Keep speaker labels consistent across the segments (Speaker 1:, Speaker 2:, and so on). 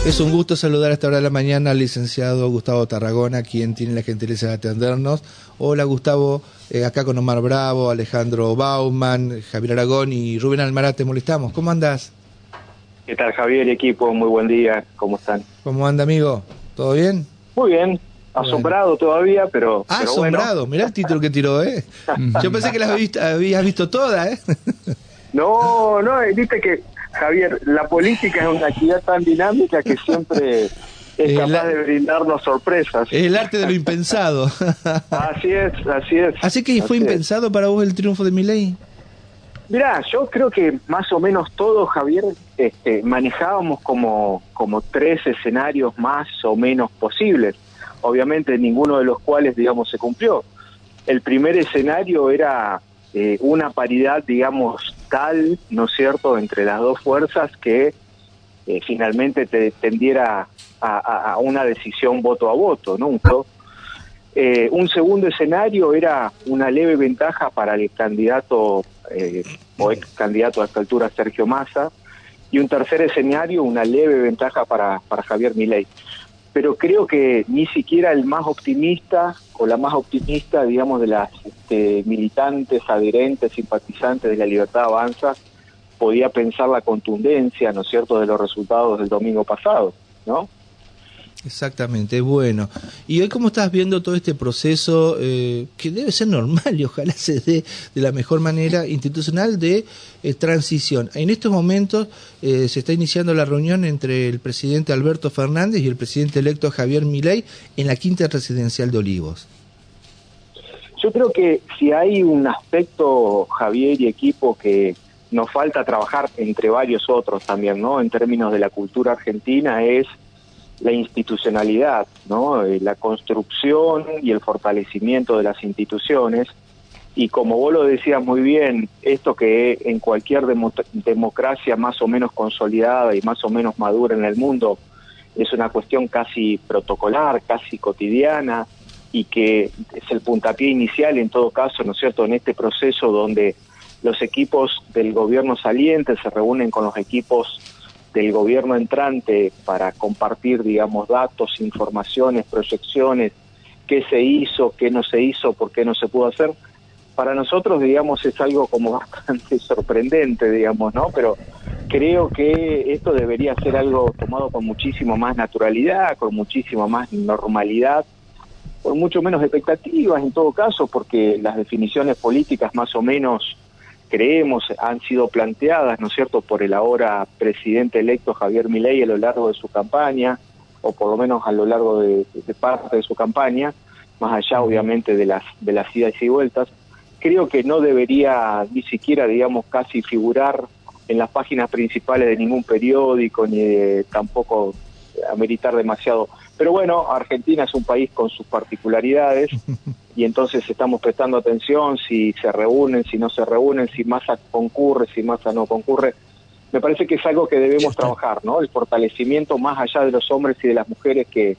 Speaker 1: Es un gusto saludar a esta hora de la mañana al licenciado Gustavo Tarragona, quien tiene la gentileza de atendernos. Hola Gustavo, acá con Omar Bravo, Alejandro Bauman, Javier Aragón y Rubén Almará, te molestamos. ¿Cómo andás?
Speaker 2: ¿Qué tal, Javier y equipo? Muy buen día, ¿cómo están?
Speaker 1: ¿Cómo anda, amigo? ¿Todo bien?
Speaker 2: Muy bien, asombrado todavía, pero
Speaker 1: asombrado,
Speaker 2: bueno.
Speaker 1: Mirá el título que tiró, ¿eh? Yo pensé que las habías visto todas, ¿eh?
Speaker 2: No, viste que, Javier, la política es una actividad tan dinámica que siempre es capaz de brindarnos sorpresas.
Speaker 1: Es el arte de lo impensado.
Speaker 2: Así es.
Speaker 1: Así que fue impensado para vos el triunfo de Milei.
Speaker 2: Mirá, yo creo que más o menos todos, Javier, manejábamos como 3 escenarios más o menos posibles. Obviamente ninguno de los cuales, digamos, se cumplió. El primer escenario era una paridad, digamos, tal, ¿no es cierto?, entre las dos fuerzas que finalmente tendiera a una decisión voto a voto, ¿no? Un segundo escenario era una leve ventaja para el candidato o ex candidato a esta altura, Sergio Massa, y un tercer escenario, una leve ventaja para Javier Milei. Pero creo que ni siquiera el más optimista o la más optimista, digamos, de las militantes, adherentes, simpatizantes de La Libertad Avanza podía pensar la contundencia, ¿no es cierto?, de los resultados del domingo pasado, ¿no?
Speaker 1: Exactamente, bueno. Y hoy, ¿cómo estás viendo todo este proceso que debe ser normal y ojalá se dé de la mejor manera institucional de transición? En estos momentos se está iniciando la reunión entre el presidente Alberto Fernández y el presidente electo Javier Milei en la Quinta Residencial de Olivos.
Speaker 2: Yo creo que si hay un aspecto, Javier y equipo, que nos falta trabajar entre varios otros también, ¿no?, en términos de la cultura argentina, es la institucionalidad, ¿no?, la construcción y el fortalecimiento de las instituciones. Y como vos lo decías muy bien, esto que en cualquier democracia más o menos consolidada y más o menos madura en el mundo es una cuestión casi protocolar, casi cotidiana, y que es el puntapié inicial en todo caso, ¿no es cierto?, en este proceso donde los equipos del gobierno saliente se reúnen con los equipos del gobierno entrante para compartir, digamos, datos, informaciones, proyecciones, qué se hizo, qué no se hizo, por qué no se pudo hacer. Para nosotros, digamos, es algo como bastante sorprendente, digamos, ¿no? Pero creo que esto debería ser algo tomado con muchísimo más naturalidad, con muchísima más normalidad, con mucho menos expectativas en todo caso, porque las definiciones políticas más o menos, creemos, han sido planteadas, ¿no es cierto?, por el ahora presidente electo Javier Milei a lo largo de su campaña, o por lo menos a lo largo de parte de su campaña, más allá obviamente de las idas y vueltas. Creo que no debería ni siquiera, digamos, casi figurar en las páginas principales de ningún periódico, ni tampoco ameritar demasiado. Pero bueno, Argentina es un país con sus particularidades y entonces estamos prestando atención si se reúnen, si no se reúnen, si Massa concurre, si Massa no concurre. Me parece que es algo que debemos trabajar, ¿no? El fortalecimiento más allá de los hombres y de las mujeres que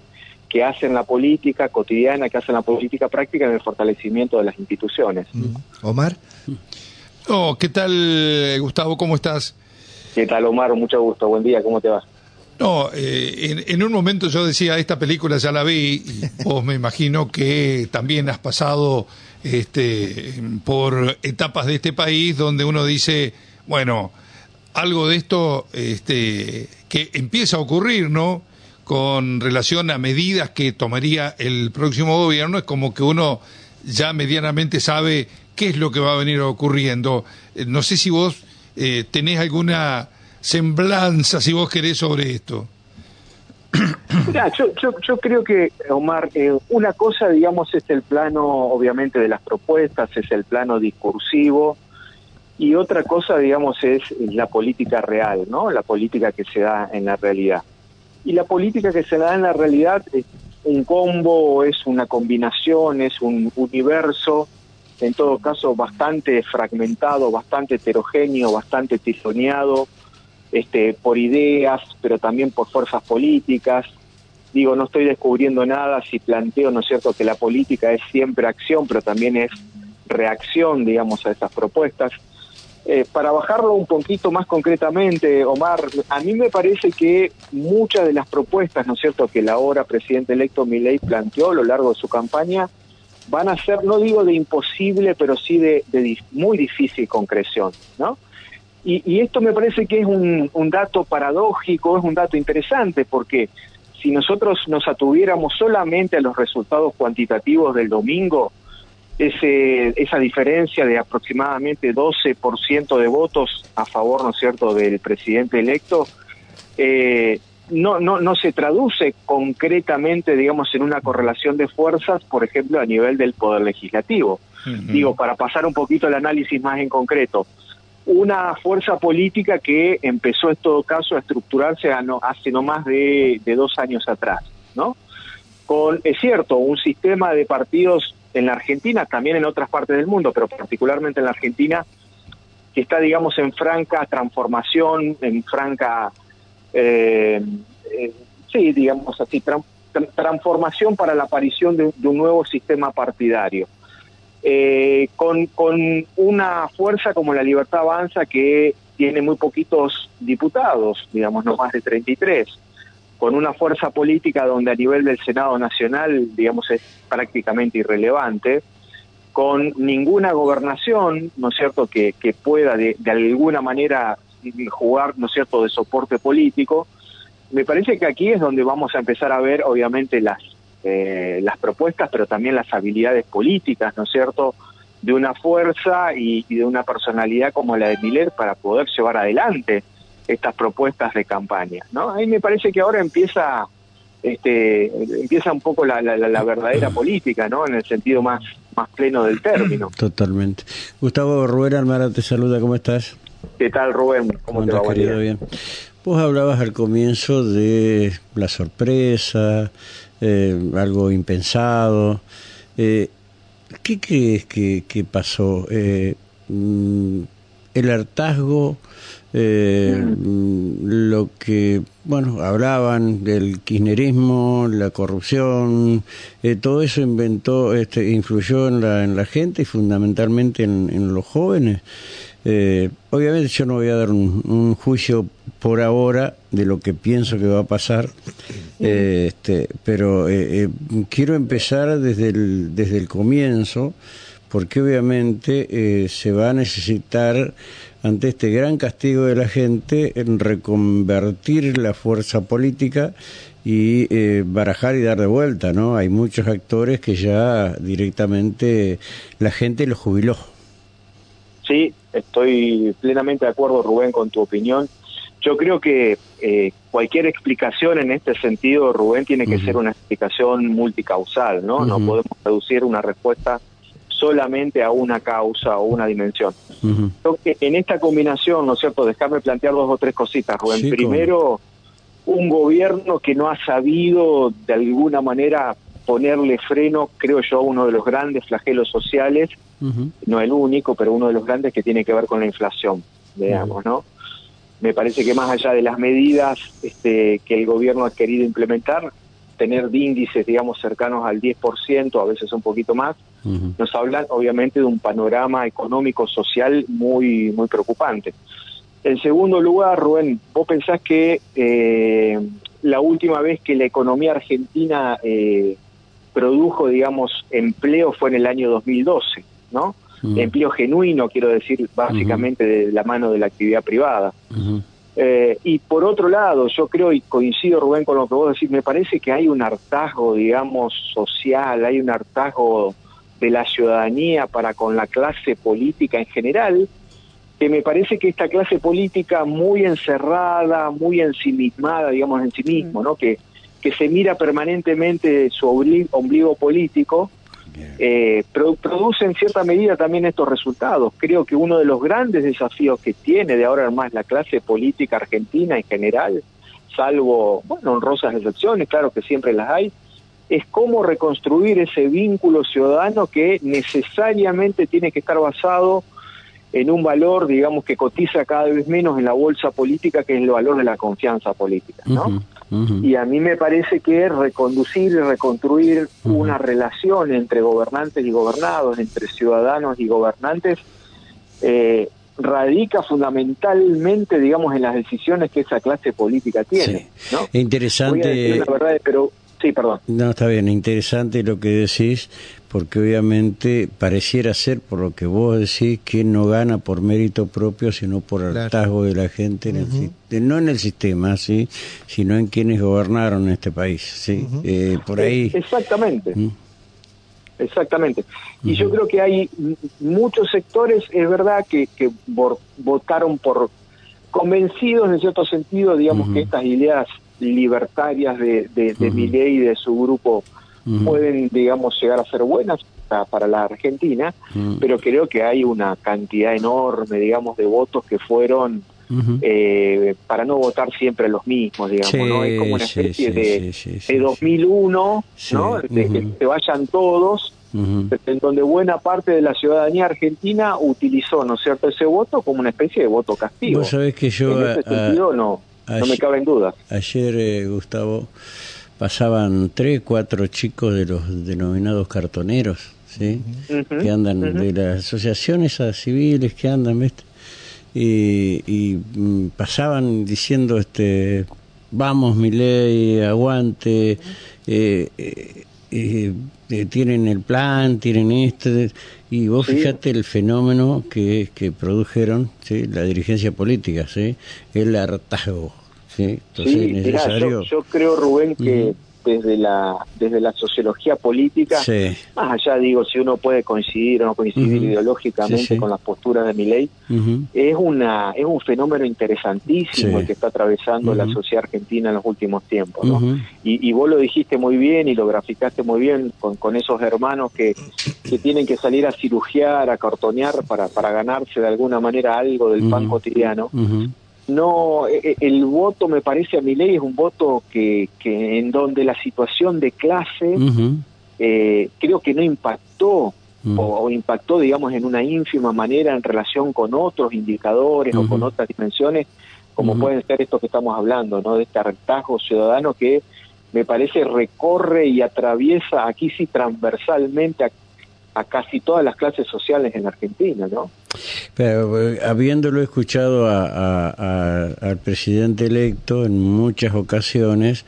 Speaker 2: hacen la política cotidiana, que hacen la política práctica, en el fortalecimiento de las instituciones.
Speaker 1: ¿Omar?
Speaker 3: Oh, ¿qué tal, Gustavo? ¿Cómo estás?
Speaker 2: ¿Qué tal, Omar? Mucho gusto. Buen día. ¿Cómo te va?
Speaker 3: No, en un momento yo decía, esta película ya la vi, y vos me imagino que también has pasado por etapas de este país donde uno dice, bueno, algo de esto que empieza a ocurrir, ¿no?, con relación a medidas que tomaría el próximo gobierno, es como que uno ya medianamente sabe qué es lo que va a venir ocurriendo. No sé si vos tenés alguna semblanza, si vos querés, sobre esto.
Speaker 2: Mirá, yo creo que, Omar, una cosa, digamos, es el plano, obviamente, de las propuestas, es el plano discursivo, y otra cosa, digamos, es la política real, ¿no?, la política que se da en la realidad. Y la política que se da en la realidad es un combo, es una combinación, es un universo, en todo caso, bastante fragmentado, bastante heterogéneo, bastante tizoneado, por ideas, pero también por fuerzas políticas. Digo, no estoy descubriendo nada si planteo, ¿no es cierto?, que la política es siempre acción, pero también es reacción, digamos, a estas propuestas. Para bajarlo un poquito más concretamente, Omar, a mí me parece que muchas de las propuestas, ¿no es cierto?, que el ahora presidente electo Milei planteó a lo largo de su campaña, van a ser, no digo de imposible, pero sí de muy difícil concreción, ¿no? Y esto me parece que es un dato paradójico, es un dato interesante, porque si nosotros nos atuviéramos solamente a los resultados cuantitativos del domingo, esa diferencia de aproximadamente 12% de votos a favor, ¿no es cierto?, del presidente electo, no se traduce concretamente, digamos, en una correlación de fuerzas, por ejemplo, a nivel del Poder Legislativo. Digo, para pasar un poquito al análisis más en concreto, una fuerza política que empezó en todo caso a estructurarse hace no más de 2 años atrás, ¿no? Es cierto, un sistema de partidos en la Argentina, también en otras partes del mundo, pero particularmente en la Argentina, que está, digamos, en franca transformación, en franca, sí, digamos así, transformación para la aparición de un nuevo sistema partidario. Con una fuerza como la Libertad Avanza, que tiene muy poquitos diputados, digamos, no más de 33, con una fuerza política donde a nivel del Senado Nacional, digamos, es prácticamente irrelevante, con ninguna gobernación, ¿no es cierto?, que pueda de alguna manera jugar, ¿no es cierto?, de soporte político. Me parece que aquí es donde vamos a empezar a ver, obviamente, las propuestas, pero también las habilidades políticas, ¿no es cierto?, de una fuerza y de una personalidad como la de Milei para poder llevar adelante estas propuestas de campaña, ¿no? Ahí me parece que ahora empieza un poco la verdadera política, ¿no?, en el sentido más pleno del término.
Speaker 4: Totalmente. Gustavo, Rubén Almara te saluda, ¿cómo estás?
Speaker 2: ¿Qué tal, Rubén? ¿Cómo te va?
Speaker 4: Querido, bien. Vos hablabas al comienzo de la sorpresa, algo impensado. ¿Qué crees que pasó? El hartazgo, lo que, bueno, hablaban del kirchnerismo, la corrupción, todo eso influyó en la gente y fundamentalmente en los jóvenes. Obviamente yo no voy a dar un juicio por ahora de lo que pienso que va a pasar, pero quiero empezar desde el comienzo, porque obviamente se va a necesitar, ante este gran castigo de la gente, en reconvertir la fuerza política y barajar y dar de vuelta, ¿no? Hay muchos actores que ya directamente la gente los jubiló.
Speaker 2: Sí, estoy plenamente de acuerdo, Rubén, con tu opinión. Yo creo que cualquier explicación en este sentido, Rubén, tiene que ser una explicación multicausal, ¿no? No podemos reducir una respuesta solamente a una causa o una dimensión. Creo que en esta combinación, ¿no es cierto?, déjame plantear 2 o 3 cositas, Rubén. Sí, primero, un gobierno que no ha sabido de alguna manera ponerle freno, creo yo, a uno de los grandes flagelos sociales, no el único, pero uno de los grandes, que tiene que ver con la inflación, digamos, ¿no? Me parece que más allá de las medidas que el gobierno ha querido implementar, tener índices, digamos, cercanos al 10%, a veces un poquito más, nos hablan obviamente de un panorama económico social muy preocupante. En segundo lugar, Rubén, vos pensás que la última vez que la economía argentina produjo, digamos, empleo fue en el año 2012, ¿no? Empleo genuino, quiero decir, básicamente de la mano de la actividad privada. Y por otro lado, yo creo, y coincido, Rubén, con lo que vos decís, me parece que hay un hartazgo, digamos, social, hay un hartazgo de la ciudadanía para con la clase política en general, que me parece que esta clase política muy encerrada, muy ensimismada, digamos, en sí mismo, ¿no?, que se mira permanentemente su ombligo político, produce en cierta medida también estos resultados. Creo que uno de los grandes desafíos que tiene de ahora en más la clase política argentina en general, salvo, bueno, honrosas excepciones, claro que siempre las hay, es cómo reconstruir ese vínculo ciudadano que necesariamente tiene que estar basado en un valor, digamos, que cotiza cada vez menos en la bolsa política, que es el valor de la confianza política, ¿no? Y a mí me parece que reconducir y reconstruir una relación entre gobernantes y gobernados, entre ciudadanos y gobernantes, radica fundamentalmente, digamos, en las decisiones que esa clase política tiene,
Speaker 4: Sí.
Speaker 2: ¿no?
Speaker 4: Interesante.
Speaker 2: Voy a decir la verdad, pero sí, perdón.
Speaker 4: No, está bien, interesante lo que decís, porque obviamente pareciera ser, por lo que vos decís, que no gana por mérito propio, sino por hartazgo de la gente, no en el sistema, ¿sí? Sino en quienes gobernaron este país, ¿sí? Por ahí.
Speaker 2: Exactamente. Exactamente. Y yo creo que hay muchos sectores, es verdad, que votaron por convencidos, en cierto sentido, digamos, que estas ideas libertarias de Milei y de su grupo pueden, digamos, llegar a ser buenas para la Argentina, pero creo que hay una cantidad enorme, digamos, de votos que fueron para no votar siempre los mismos, digamos, ¿no? Es como una especie de 2001, ¿no? De que se vayan todos, en donde buena parte de la ciudadanía argentina utilizó, ¿no es cierto?, ese voto como una especie de voto castigo.
Speaker 4: Vos sabés que yo...
Speaker 2: En ese sentido no me cabe en duda.
Speaker 4: Ayer, Gustavo, pasaban 3, 4 chicos de los denominados cartoneros, ¿sí? Que andan de las asociaciones civiles que andan, ¿viste? Y pasaban diciendo, vamos Milei, aguante, tienen el plan, tienen esto, y vos fíjate el fenómeno que produjeron, ¿sí? La dirigencia política, ¿sí? El hartazgo, ¿sí? Entonces es necesario.
Speaker 2: Yo creo, Rubén, que desde la sociología política, más allá, digo, si uno puede coincidir o no coincidir ideológicamente con las posturas de Milei, es un fenómeno interesantísimo el que está atravesando la sociedad argentina en los últimos tiempos, ¿no? Y vos lo dijiste muy bien y lo graficaste muy bien con esos hermanos que tienen que salir a cirugiar, a cartonear para ganarse de alguna manera algo del pan cotidiano. No, el voto, me parece, a Milei es un voto que en donde la situación de clase creo que no impactó o impactó, digamos, en una ínfima manera en relación con otros indicadores o con otras dimensiones, como pueden ser estos que estamos hablando, ¿no? De este hartazgo ciudadano que me parece recorre y atraviesa aquí sí transversalmente a casi todas las clases sociales en Argentina, ¿no?
Speaker 4: Pero habiéndolo escuchado al presidente electo en muchas ocasiones,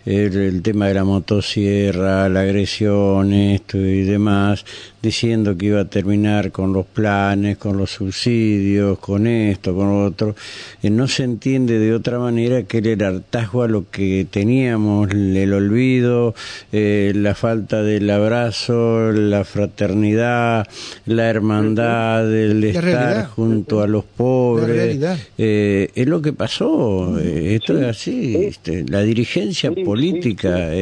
Speaker 4: el tema de la motosierra, la agresión, esto y demás, diciendo que iba a terminar con los planes, con los subsidios, con esto, con lo otro, no se entiende de otra manera que era el hartazgo a lo que teníamos, el olvido, la falta del abrazo, la fraternidad, la hermandad, el estar realidad, junto a los pobres, es lo que pasó, esto es así, la dirigencia política,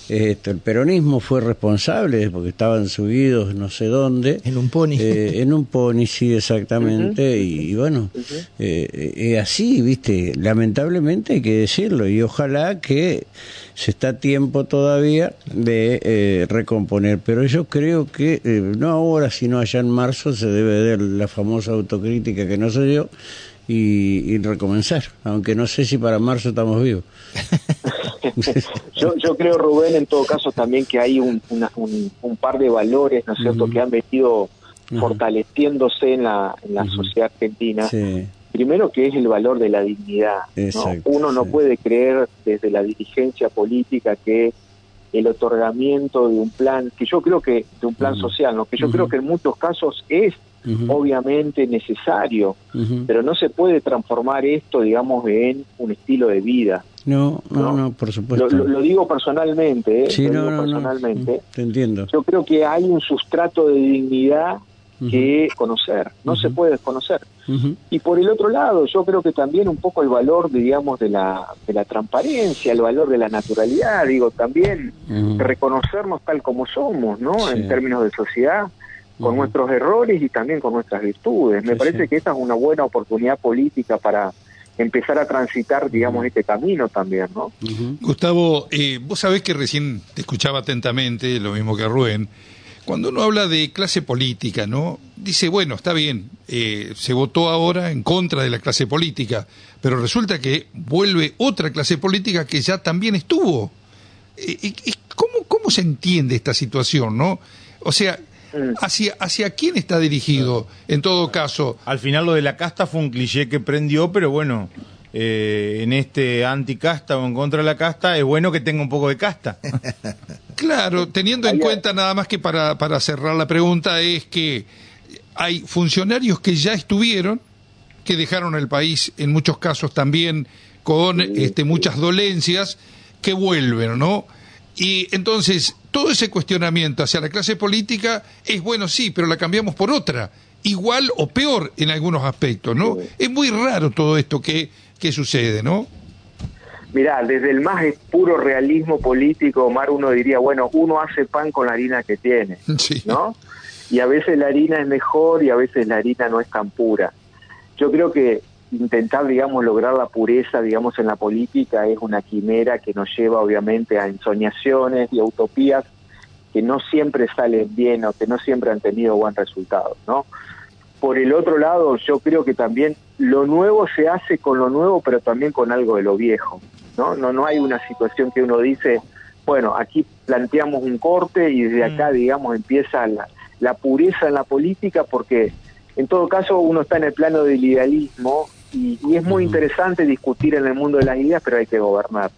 Speaker 4: el peronismo fue responsable porque estaban subidos no sé dónde.
Speaker 1: En un pony.
Speaker 4: En un pony, sí, exactamente. Y bueno, es así, ¿viste? Lamentablemente hay que decirlo. Y ojalá que se está a tiempo todavía de recomponer. Pero yo creo que, no ahora, sino allá en marzo, se debe dar la famosa autocrítica que no se dio y recomenzar. Aunque no sé si para marzo estamos vivos.
Speaker 2: Yo creo, Rubén, en todo caso también que hay un par de valores, ¿no es cierto?, que han venido fortaleciéndose en la sociedad argentina. Primero, que es el valor de la dignidad, ¿no? Uno no puede creer desde la dirigencia política que el otorgamiento de un plan, que yo creo que de un plan social, ¿no? Que yo creo que en muchos casos es obviamente necesario, pero no se puede transformar esto, digamos, en un estilo de vida.
Speaker 4: No, por supuesto.
Speaker 2: Lo digo personalmente,
Speaker 4: Sí,
Speaker 2: personalmente.
Speaker 4: Te entiendo.
Speaker 2: Yo creo que hay un sustrato de dignidad que conocer, no se puede desconocer. Y por el otro lado, yo creo que también un poco el valor, digamos, de la transparencia, el valor de la naturalidad, digo, también reconocernos tal como somos, ¿no? En términos de sociedad, con nuestros errores y también con nuestras virtudes. Me parece que esta es una buena oportunidad política para empezar a transitar, digamos, este camino también, ¿no?
Speaker 3: Gustavo, vos sabés que recién te escuchaba atentamente, lo mismo que a Rubén, cuando uno habla de clase política, ¿no? Dice, bueno, está bien, se votó ahora en contra de la clase política, pero resulta que vuelve otra clase política que ya también estuvo. ¿Cómo se entiende esta situación, no? O sea, ¿Hacia quién está dirigido, en todo caso?
Speaker 5: Al final lo de la casta fue un cliché que prendió, pero bueno, en este anticasta o en contra de la casta, es bueno que tenga un poco de casta.
Speaker 3: Claro, teniendo en cuenta nada más que para cerrar la pregunta, es que hay funcionarios que ya estuvieron, que dejaron el país en muchos casos también con muchas dolencias, que vuelven, ¿no? Y entonces, todo ese cuestionamiento hacia la clase política es bueno, sí, pero la cambiamos por otra, igual o peor en algunos aspectos, ¿no? Es muy raro todo esto que sucede, ¿no?
Speaker 2: Mirá, desde el más puro realismo político, Omar, uno diría, bueno, uno hace pan con la harina que tiene,
Speaker 3: sí,
Speaker 2: ¿no? Y a veces la harina es mejor y a veces la harina no es tan pura. Yo creo que intentar, digamos, lograr la pureza, digamos, en la política es una quimera que nos lleva, obviamente, a ensoñaciones y a utopías que no siempre salen bien o que no siempre han tenido buen resultado, ¿no? Por el otro lado, yo creo que también lo nuevo se hace con lo nuevo, pero también con algo de lo viejo, ¿no? No hay una situación que uno dice, bueno, aquí planteamos un corte y desde acá, digamos, empieza la pureza en la política, porque en todo caso uno está en el plano del idealismo y es muy interesante discutir en el mundo de las ideas, pero hay que gobernar.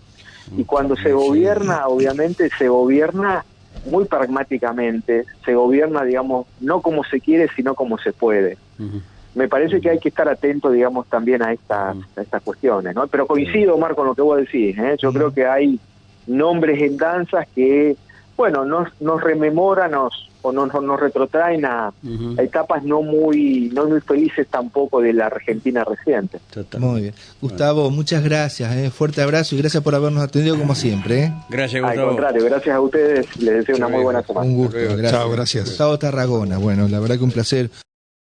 Speaker 2: Y cuando se gobierna, obviamente se gobierna muy pragmáticamente, se gobierna, digamos, no como se quiere, sino como se puede. Me parece que hay que estar atento, digamos, también a estas cuestiones, ¿no? Pero coincido, Omar, con lo que vos decís, ¿eh? Yo creo que hay nombres en danzas que, bueno, nos rememoran, nos retrotraen a etapas no muy felices tampoco de la Argentina reciente.
Speaker 1: Muy bien. Gustavo, muchas gracias, fuerte abrazo y gracias por habernos atendido como siempre.
Speaker 4: Gracias, Gustavo.
Speaker 2: Al contrario, gracias a ustedes, les deseo una muy buena semana.
Speaker 1: Un gusto, gracias.
Speaker 3: Chao, gracias.
Speaker 1: Gustavo Tarragona, bueno, la verdad que un placer.